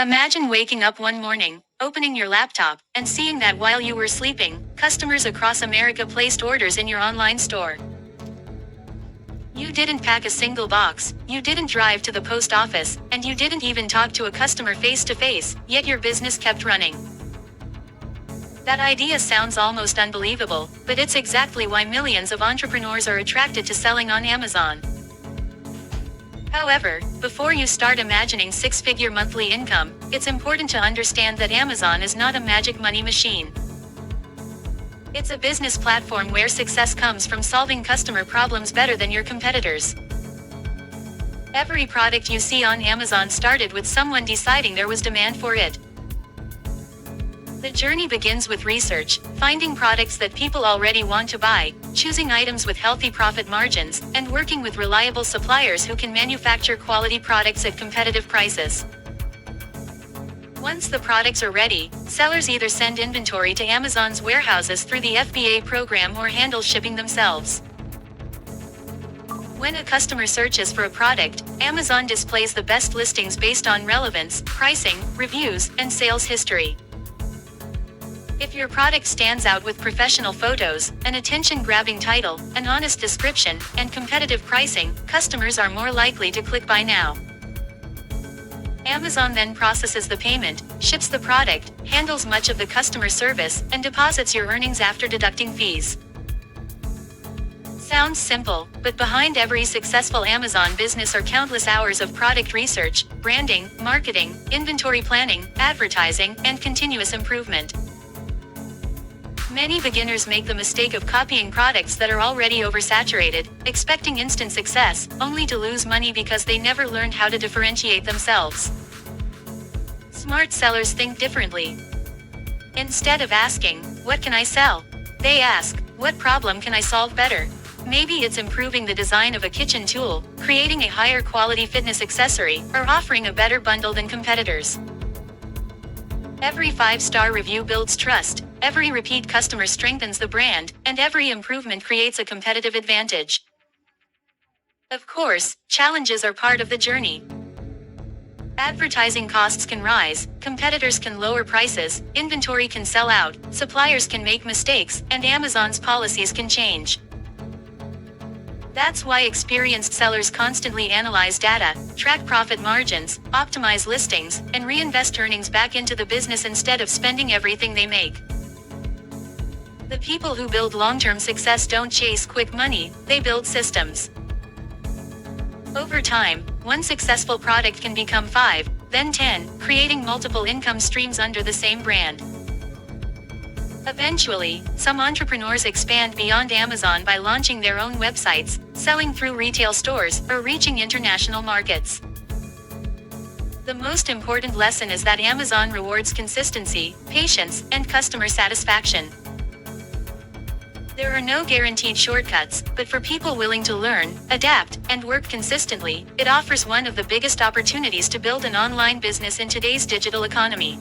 Imagine waking up one morning, opening your laptop, and seeing that while you were sleeping, customers across America placed orders in your online store. You didn't pack a single box, you didn't drive to the post office, and you didn't even talk to a customer face to face, yet your business kept running. That idea sounds almost unbelievable, but it's exactly why millions of entrepreneurs are attracted to selling on Amazon. However, before you start imagining six-figure monthly income, it's important to understand that Amazon is not a magic money machine. It's a business platform where success comes from solving customer problems better than your competitors. Every product you see on Amazon started with someone deciding there was demand for it. The journey begins with research, finding products that people already want to buy, choosing items with healthy profit margins, and working with reliable suppliers who can manufacture quality products at competitive prices. Once the products are ready, sellers either send inventory to Amazon's warehouses through the FBA program or handle shipping themselves. When a customer searches for a product, Amazon displays the best listings based on relevance, pricing, reviews, and sales history. If your product stands out with professional photos, an attention-grabbing title, an honest description, and competitive pricing, customers are more likely to click buy now. Amazon then processes the payment, ships the product, handles much of the customer service, and deposits your earnings after deducting fees. Sounds simple, but behind every successful Amazon business are countless hours of product research, branding, marketing, inventory planning, advertising, and continuous improvement. Many beginners make the mistake of copying products that are already oversaturated, expecting instant success, only to lose money because they never learned how to differentiate themselves. Smart sellers think differently. Instead of asking, "What can I sell?" they ask, "What problem can I solve better?" Maybe it's improving the design of a kitchen tool, creating a higher quality fitness accessory, or offering a better bundle than competitors. Every 5-star review builds trust, every repeat customer strengthens the brand, and every improvement creates a competitive advantage. Of course, challenges are part of the journey. Advertising costs can rise, competitors can lower prices, inventory can sell out, suppliers can make mistakes, and Amazon's policies can change. That's why experienced sellers constantly analyze data, track profit margins, optimize listings, and reinvest earnings back into the business instead of spending everything they make. The people who build long-term success don't chase quick money, they build systems. Over time, one successful product can become 5, then 10, creating multiple income streams under the same brand. Eventually, some entrepreneurs expand beyond Amazon by launching their own websites, selling through retail stores, or reaching international markets. The most important lesson is that Amazon rewards consistency, patience, and customer satisfaction. There are no guaranteed shortcuts, but for people willing to learn, adapt, and work consistently, it offers one of the biggest opportunities to build an online business in today's digital economy.